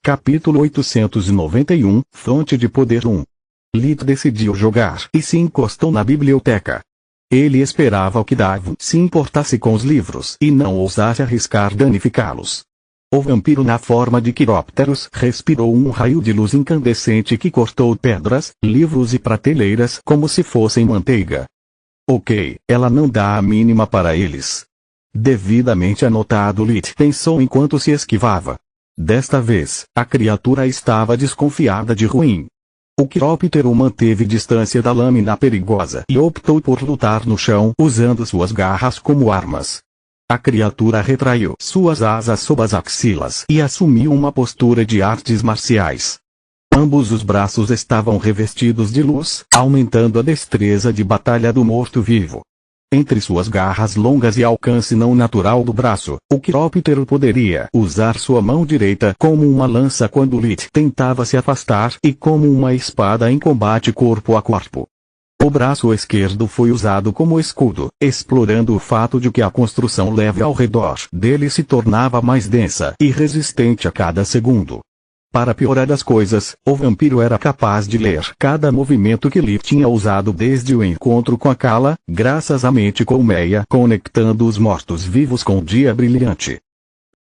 Capítulo 891, Fonte de Poder 1. Lit decidiu jogar e se encostou na biblioteca. Ele esperava que Davin se importasse com os livros e não ousasse arriscar danificá-los. O vampiro na forma de quirópteros respirou um raio de luz incandescente que cortou pedras, livros e prateleiras como se fossem manteiga. Ok, ela não dá a mínima para eles. Devidamente anotado, Lit pensou enquanto se esquivava. Desta vez, a criatura estava desconfiada de ruim. O quiróptero manteve distância da lâmina perigosa e optou por lutar no chão usando suas garras como armas. A criatura retraiu suas asas sob as axilas e assumiu uma postura de artes marciais. Ambos os braços estavam revestidos de luz, aumentando a destreza de batalha do morto-vivo. Entre suas garras longas e alcance não natural do braço, o quiróptero poderia usar sua mão direita como uma lança quando Lit tentava se afastar e como uma espada em combate corpo a corpo. O braço esquerdo foi usado como escudo, explorando o fato de que a construção leve ao redor dele se tornava mais densa e resistente a cada segundo. Para piorar as coisas, o vampiro era capaz de ler cada movimento que Lit tinha usado desde o encontro com a Kala, graças à mente colmeia conectando os mortos-vivos com o dia brilhante.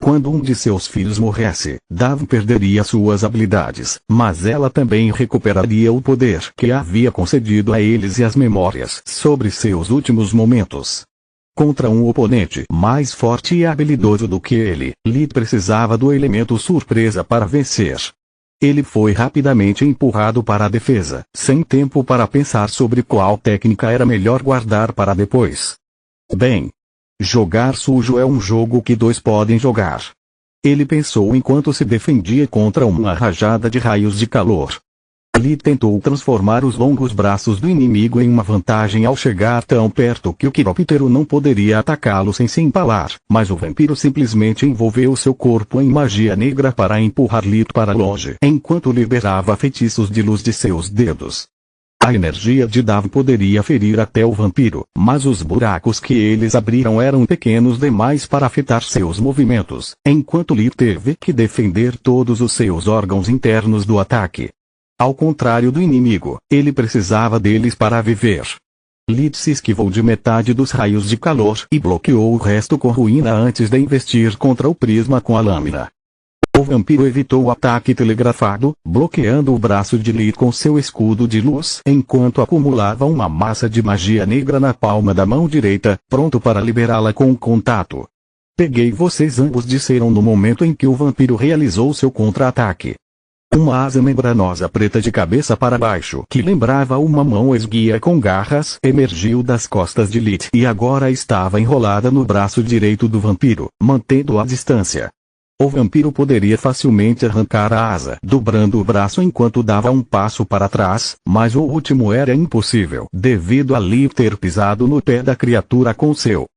Quando um de seus filhos morresse, Davin perderia suas habilidades, mas ela também recuperaria o poder que havia concedido a eles e as memórias sobre seus últimos momentos. Contra um oponente mais forte e habilidoso do que ele, Lit precisava do elemento surpresa para vencer. Ele foi rapidamente empurrado para a defesa, sem tempo para pensar sobre qual técnica era melhor guardar para depois. Bem, jogar sujo é um jogo que dois podem jogar. Ele pensou enquanto se defendia contra uma rajada de raios de calor. Lit tentou transformar os longos braços do inimigo em uma vantagem ao chegar tão perto que o quiróptero não poderia atacá-lo sem se empalar, mas o vampiro simplesmente envolveu seu corpo em magia negra para empurrar Lit para longe, enquanto liberava feitiços de luz de seus dedos. A energia de Davin poderia ferir até o vampiro, mas os buracos que eles abriram eram pequenos demais para afetar seus movimentos, enquanto Lit teve que defender todos os seus órgãos internos do ataque. Ao contrário do inimigo, ele precisava deles para viver. Lit se esquivou de metade dos raios de calor e bloqueou o resto com ruína antes de investir contra o prisma com a lâmina. O vampiro evitou o ataque telegrafado, bloqueando o braço de Lit com seu escudo de luz enquanto acumulava uma massa de magia negra na palma da mão direita, pronto para liberá-la com o contato. Peguei vocês ambos, disseram no momento em que o vampiro realizou seu contra-ataque. Uma asa membranosa preta de cabeça para baixo, que lembrava uma mão esguia com garras, emergiu das costas de Lit e agora estava enrolada no braço direito do vampiro, mantendo a distância. O vampiro poderia facilmente arrancar a asa, dobrando o braço enquanto dava um passo para trás, mas o último era impossível, devido a Lit ter pisado no pé da criatura com seu.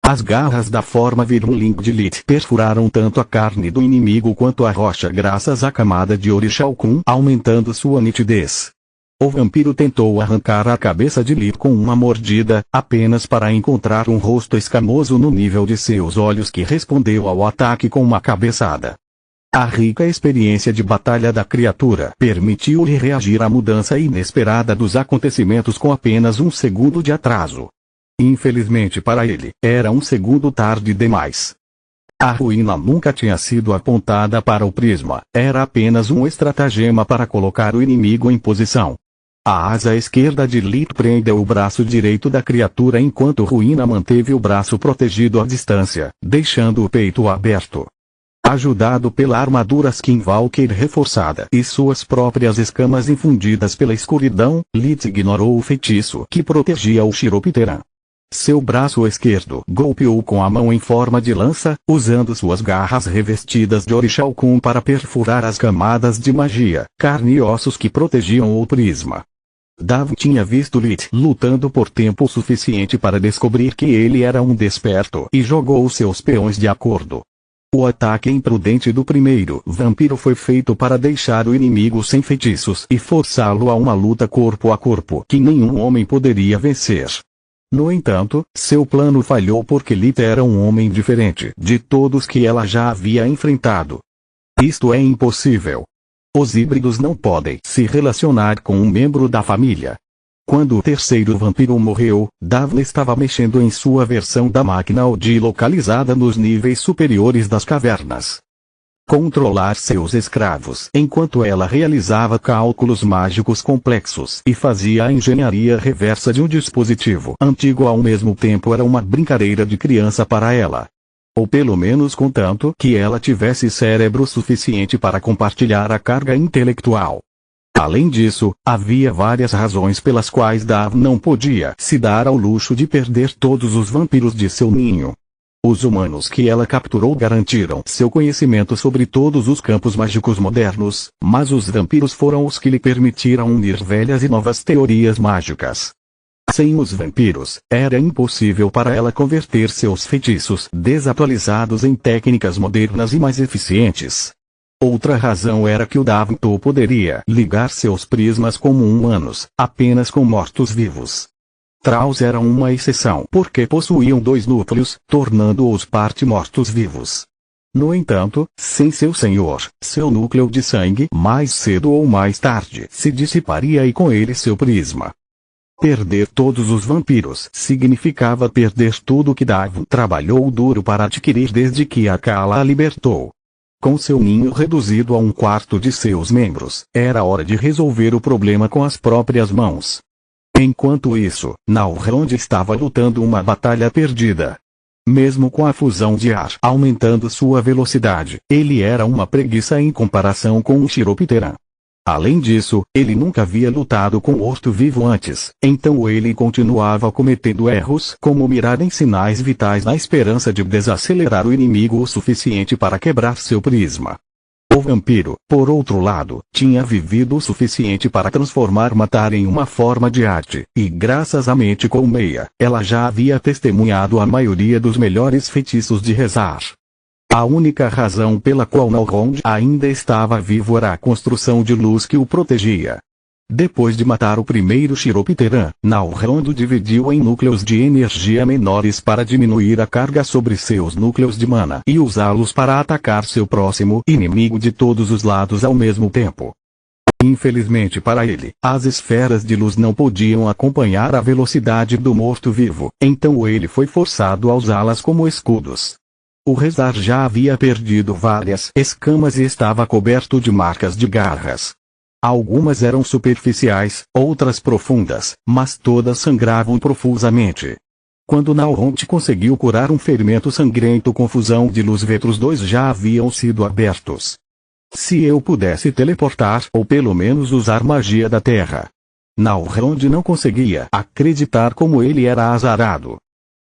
As garras da forma virulenta de Lit perfuraram tanto a carne do inimigo quanto a rocha graças à camada de Orixalcum, aumentando sua nitidez. O vampiro tentou arrancar a cabeça de Lit com uma mordida, apenas para encontrar um rosto escamoso no nível de seus olhos que respondeu ao ataque com uma cabeçada. A rica experiência de batalha da criatura permitiu-lhe reagir à mudança inesperada dos acontecimentos com apenas um segundo de atraso. Infelizmente para ele, era um segundo tarde demais. A ruína nunca tinha sido apontada para o prisma, era apenas um estratagema para colocar o inimigo em posição. A asa esquerda de Lit prendeu o braço direito da criatura enquanto Ruína manteve o braço protegido à distância, deixando o peito aberto. Ajudado pela armadura Skinwalker reforçada e suas próprias escamas infundidas pela escuridão, Lit ignorou o feitiço que protegia o Chiropteran. Seu braço esquerdo golpeou com a mão em forma de lança, usando suas garras revestidas de Orixalcum para perfurar as camadas de magia, carne e ossos que protegiam o prisma. Davin tinha visto Lit lutando por tempo suficiente para descobrir que ele era um desperto e jogou seus peões de acordo. O ataque imprudente do primeiro vampiro foi feito para deixar o inimigo sem feitiços e forçá-lo a uma luta corpo a corpo que nenhum homem poderia vencer. No entanto, seu plano falhou porque Lit era um homem diferente de todos que ela já havia enfrentado. Isto é impossível. Os híbridos não podem se relacionar com um membro da família. Quando o terceiro vampiro morreu, Davna estava mexendo em sua versão da máquina Odi localizada nos níveis superiores das cavernas. Controlar seus escravos enquanto ela realizava cálculos mágicos complexos e fazia a engenharia reversa de um dispositivo antigo ao mesmo tempo era uma brincadeira de criança para ela. Ou pelo menos contanto que ela tivesse cérebro suficiente para compartilhar a carga intelectual. Além disso, havia várias razões pelas quais Dav não podia se dar ao luxo de perder todos os vampiros de seu ninho. Os humanos que ela capturou garantiram seu conhecimento sobre todos os campos mágicos modernos, mas os vampiros foram os que lhe permitiram unir velhas e novas teorias mágicas. Sem os vampiros, era impossível para ela converter seus feitiços desatualizados em técnicas modernas e mais eficientes. Outra razão era que o Davnto poderia ligar seus prismas como humanos, apenas com mortos-vivos. Trolls eram uma exceção porque possuíam 2 núcleos, tornando-os parte mortos-vivos. No entanto, sem seu senhor, seu núcleo de sangue mais cedo ou mais tarde se dissiparia e com ele seu prisma. Perder todos os vampiros significava perder tudo que Davn trabalhou duro para adquirir desde que a Kala a libertou. Com seu ninho reduzido a 1/4 de seus membros, era hora de resolver o problema com as próprias mãos. Enquanto isso, Nalrond estava lutando uma batalha perdida. Mesmo com a fusão de ar aumentando sua velocidade, ele era uma preguiça em comparação com um Chiropteran. Além disso, ele nunca havia lutado com morto-vivo antes, então ele continuava cometendo erros como mirar em sinais vitais na esperança de desacelerar o inimigo o suficiente para quebrar seu prisma. O vampiro, por outro lado, tinha vivido o suficiente para transformar matar em uma forma de arte, e graças à mente colmeia, ela já havia testemunhado a maioria dos melhores feitiços de rezar. A única razão pela qual Nalrond ainda estava vivo era a construção de luz que o protegia. Depois de matar o primeiro Chiropteran, Nalrond dividiu em núcleos de energia menores para diminuir a carga sobre seus núcleos de mana e usá-los para atacar seu próximo inimigo de todos os lados ao mesmo tempo. Infelizmente para ele, as esferas de luz não podiam acompanhar a velocidade do morto-vivo, então ele foi forçado a usá-las como escudos. O rezar já havia perdido várias escamas e estava coberto de marcas de garras. Algumas eram superficiais, outras profundas, mas todas sangravam profusamente. Quando Nalrond conseguiu curar um ferimento sangrento com fusão de luz, vetros 2 já haviam sido abertos. Se eu pudesse teleportar ou pelo menos usar magia da terra. Nalrond não conseguia acreditar como ele era azarado.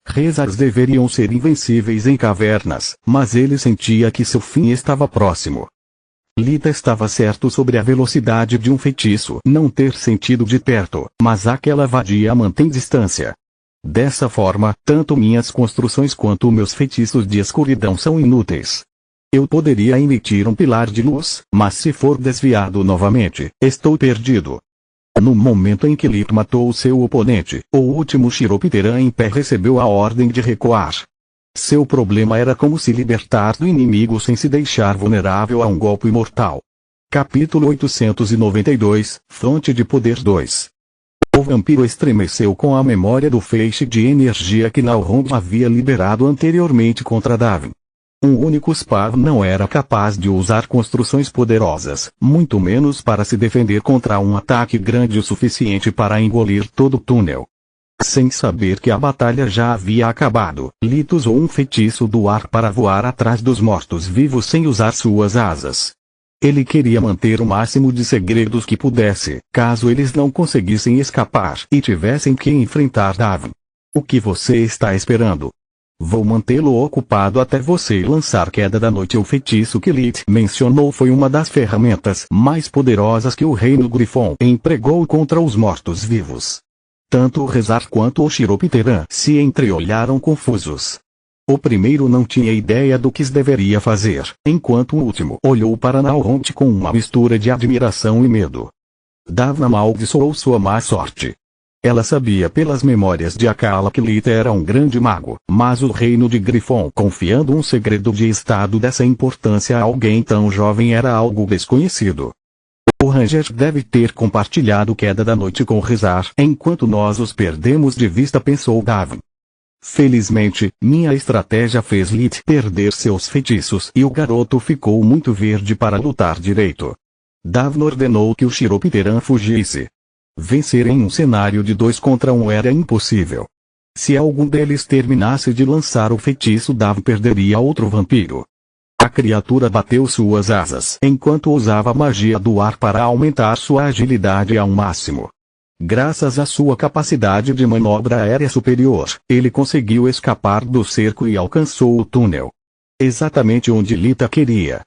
Rezars deveriam ser invencíveis em cavernas, mas ele sentia que seu fim estava próximo. Lita estava certo sobre a velocidade de um feitiço não ter sentido de perto, mas aquela vadia mantém distância. Dessa forma, tanto minhas construções quanto meus feitiços de escuridão são inúteis. Eu poderia emitir um pilar de luz, mas se for desviado novamente, estou perdido. No momento em que Lit matou seu oponente, o último Chiropteran em pé recebeu a ordem de recuar. Seu problema era como se libertar do inimigo sem se deixar vulnerável a um golpe mortal. Capítulo 892, Fonte de Poder 2. O vampiro estremeceu com a memória do feixe de energia que Nalrond havia liberado anteriormente contra Davin. Um único Spav não era capaz de usar construções poderosas, muito menos para se defender contra um ataque grande o suficiente para engolir todo o túnel. Sem saber que a batalha já havia acabado, Lit usou um feitiço do ar para voar atrás dos mortos-vivos sem usar suas asas. Ele queria manter o máximo de segredos que pudesse, caso eles não conseguissem escapar e tivessem que enfrentar Davin. O que você está esperando? Vou mantê-lo ocupado até você lançar Queda da Noite. O feitiço que Lit mencionou foi uma das ferramentas mais poderosas que o Reino Griffon empregou contra os mortos-vivos. Tanto o Rezar quanto o Chiropteran se entreolharam confusos. O primeiro não tinha ideia do que deveria fazer, enquanto o último olhou para Nalrond com uma mistura de admiração e medo. Davna amaldiçoou sua má sorte. Ela sabia pelas memórias de Akala que Lita era um grande mago, mas o reino de Grifon, confiando um segredo de estado dessa importância a alguém tão jovem, era algo desconhecido. O Ranger deve ter compartilhado Queda da Noite com Rezar, enquanto nós os perdemos de vista, pensou Davin. Felizmente, minha estratégia fez Lit perder seus feitiços e o garoto ficou muito verde para lutar direito. Davin ordenou que o Chiropteran fugisse. Vencer em um cenário de 2 contra 1 era impossível. Se algum deles terminasse de lançar o feitiço, Davin perderia outro vampiro. A criatura bateu suas asas enquanto usava a magia do ar para aumentar sua agilidade ao máximo. Graças à sua capacidade de manobra aérea superior, ele conseguiu escapar do cerco e alcançou o túnel. Exatamente onde Lita queria.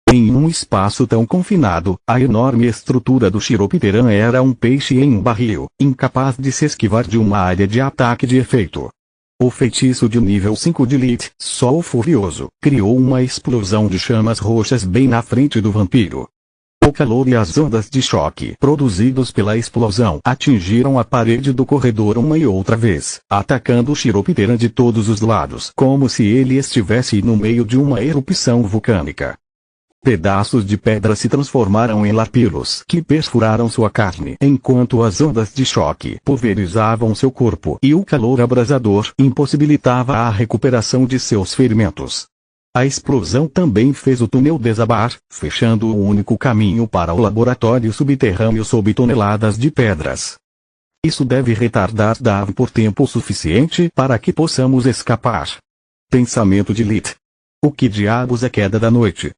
Em um espaço tão confinado, a enorme estrutura do Chiropteran era um peixe em um barril, incapaz de se esquivar de uma área de ataque de efeito. O feitiço de nível 5 de Lit, Sol Furioso, criou uma explosão de chamas roxas bem na frente do vampiro. O calor e as ondas de choque produzidos pela explosão atingiram a parede do corredor uma e outra vez, atacando o Chiropteran de todos os lados, como se ele estivesse no meio de uma erupção vulcânica. Pedaços de pedra se transformaram em lapilos que perfuraram sua carne, enquanto as ondas de choque pulverizavam seu corpo e o calor abrasador impossibilitava a recuperação de seus ferimentos. A explosão também fez o túnel desabar, fechando o único caminho para o laboratório subterrâneo sob toneladas de pedras. Isso deve retardar Davin por tempo suficiente para que possamos escapar. Pensamento de Lit. O que diabos é Queda da Noite?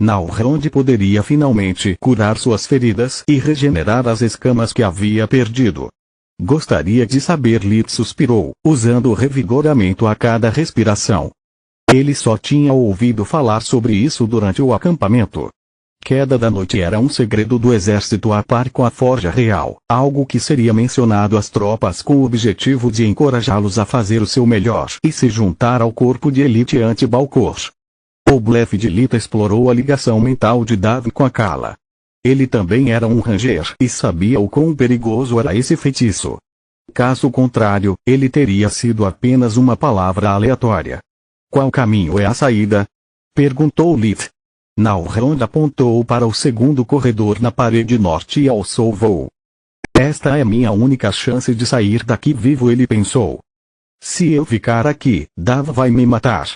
Nalrond poderia finalmente curar suas feridas e regenerar as escamas que havia perdido. Gostaria de saber, Lit suspirou, usando o revigoramento a cada respiração. Ele só tinha ouvido falar sobre isso durante o acampamento. Queda da Noite era um segredo do exército a par com a Forja Real, algo que seria mencionado às tropas com o objetivo de encorajá-los a fazer o seu melhor e se juntar ao corpo de elite anti-Balcor. O blefe de Lita explorou a ligação mental de Davin com Akala. Ele também era um Ranger e sabia o quão perigoso era esse feitiço. Caso contrário, ele teria sido apenas uma palavra aleatória. Qual caminho é a saída? Perguntou Lit. Nalrond apontou para o segundo corredor na parede norte e alçou o voo. Esta é minha única chance de sair daqui vivo, ele pensou. Se eu ficar aqui, Davin vai me matar.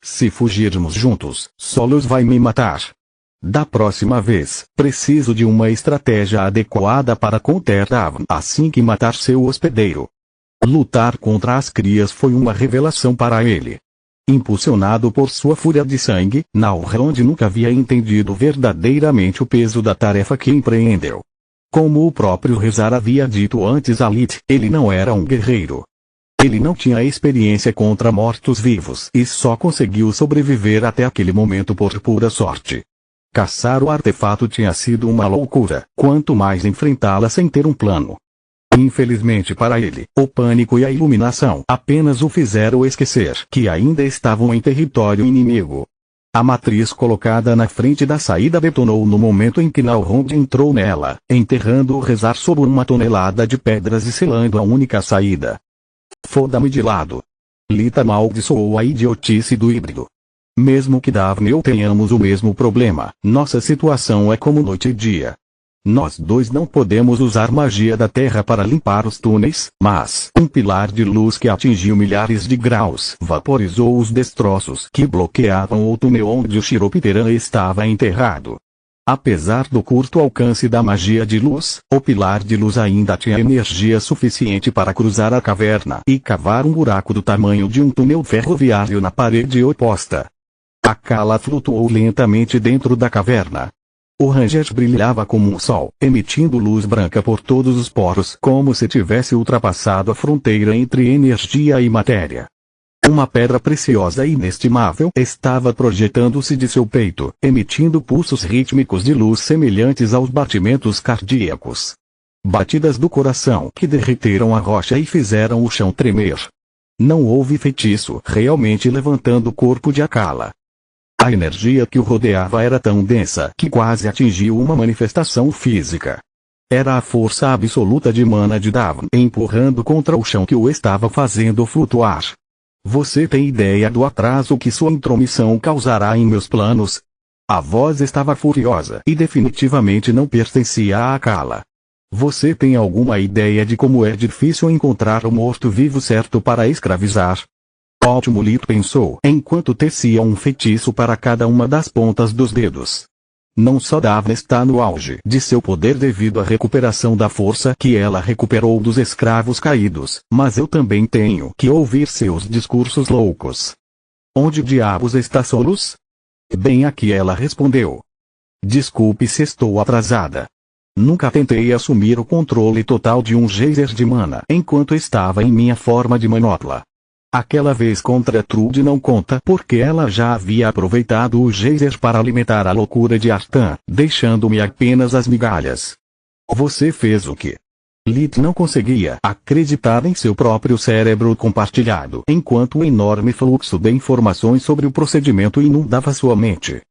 Se fugirmos juntos, Solos vai me matar. Da próxima vez, preciso de uma estratégia adequada para conter Davin assim que matar seu hospedeiro. Lutar contra as crias foi uma revelação para ele. Impulsionado por sua fúria de sangue, Nalrond nunca havia entendido verdadeiramente o peso da tarefa que empreendeu. Como o próprio Rezar havia dito antes a Lit, ele não era um guerreiro. Ele não tinha experiência contra mortos-vivos e só conseguiu sobreviver até aquele momento por pura sorte. Caçar o artefato tinha sido uma loucura, quanto mais enfrentá-la sem ter um plano. Infelizmente para ele, o pânico e a iluminação apenas o fizeram esquecer que ainda estavam em território inimigo. A matriz colocada na frente da saída detonou no momento em que Nalrond entrou nela, enterrando o Rezar sob uma tonelada de pedras e selando a única saída. Foda-me de lado. Lita amaldiçoou a idiotice do híbrido. Mesmo que Davin e eu tenhamos o mesmo problema, nossa situação é como noite e dia. Nós dois não podemos usar magia da terra para limpar os túneis, mas um pilar de luz que atingiu milhares de graus vaporizou os destroços que bloqueavam o túnel onde o Chiropteran estava enterrado. Apesar do curto alcance da magia de luz, o pilar de luz ainda tinha energia suficiente para cruzar a caverna e cavar um buraco do tamanho de um túnel ferroviário na parede oposta. Akala flutuou lentamente dentro da caverna. O Ranger brilhava como um sol, emitindo luz branca por todos os poros, como se tivesse ultrapassado a fronteira entre energia e matéria. Uma pedra preciosa e inestimável estava projetando-se de seu peito, emitindo pulsos rítmicos de luz semelhantes aos batimentos cardíacos. Batidas do coração que derreteram a rocha e fizeram o chão tremer. Não houve feitiço realmente levantando o corpo de Akala. A energia que o rodeava era tão densa que quase atingiu uma manifestação física. Era a força absoluta de mana de Davin empurrando contra o chão que o estava fazendo flutuar. Você tem ideia do atraso que sua intromissão causará em meus planos? A voz estava furiosa e definitivamente não pertencia a Kala. Você tem alguma ideia de como é difícil encontrar o morto-vivo certo para escravizar? Ótimo, Lito pensou enquanto tecia um feitiço para cada uma das pontas dos dedos. Não só Davin está no auge de seu poder devido à recuperação da força que ela recuperou dos escravos caídos, mas eu também tenho que ouvir seus discursos loucos. Onde diabos está Solus? Bem aqui, ela respondeu. Desculpe se estou atrasada. Nunca tentei assumir o controle total de um geyser de mana enquanto estava em minha forma de manopla. Aquela vez contra Trude não conta porque ela já havia aproveitado o geyser para alimentar a loucura de Artan, deixando-me apenas as migalhas. Você fez o quê? Lit não conseguia acreditar em seu próprio cérebro compartilhado enquanto o enorme fluxo de informações sobre o procedimento inundava sua mente.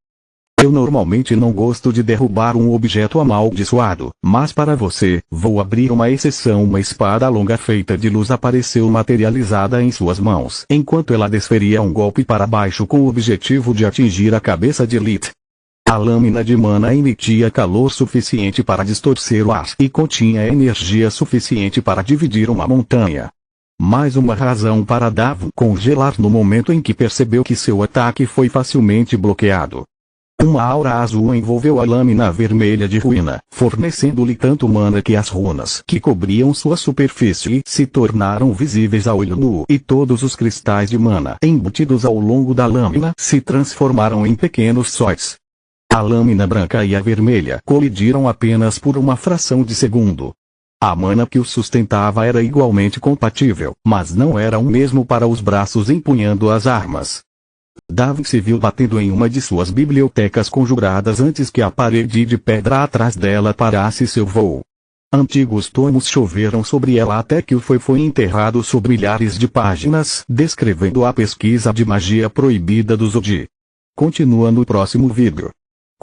Eu normalmente não gosto de derrubar um objeto amaldiçoado, mas para você, vou abrir uma exceção. Uma espada longa feita de luz apareceu materializada em suas mãos, enquanto ela desferia um golpe para baixo com o objetivo de atingir a cabeça de Lit. A lâmina de mana emitia calor suficiente para distorcer o ar e continha energia suficiente para dividir uma montanha. Mais uma razão para Davin congelar no momento em que percebeu que seu ataque foi facilmente bloqueado. Uma aura azul envolveu a lâmina vermelha de ruína, fornecendo-lhe tanto mana que as runas que cobriam sua superfície se tornaram visíveis a olho nu e todos os cristais de mana embutidos ao longo da lâmina se transformaram em pequenos sóis. A lâmina branca e a vermelha colidiram apenas por uma fração de segundo. A mana que o sustentava era igualmente compatível, mas não era o mesmo para os braços empunhando as armas. Davin se viu batendo em uma de suas bibliotecas conjuradas antes que a parede de pedra atrás dela parasse seu voo. Antigos tomos choveram sobre ela até que o foi enterrado sob milhares de páginas descrevendo a pesquisa de magia proibida do Zodi. Continua no próximo vídeo.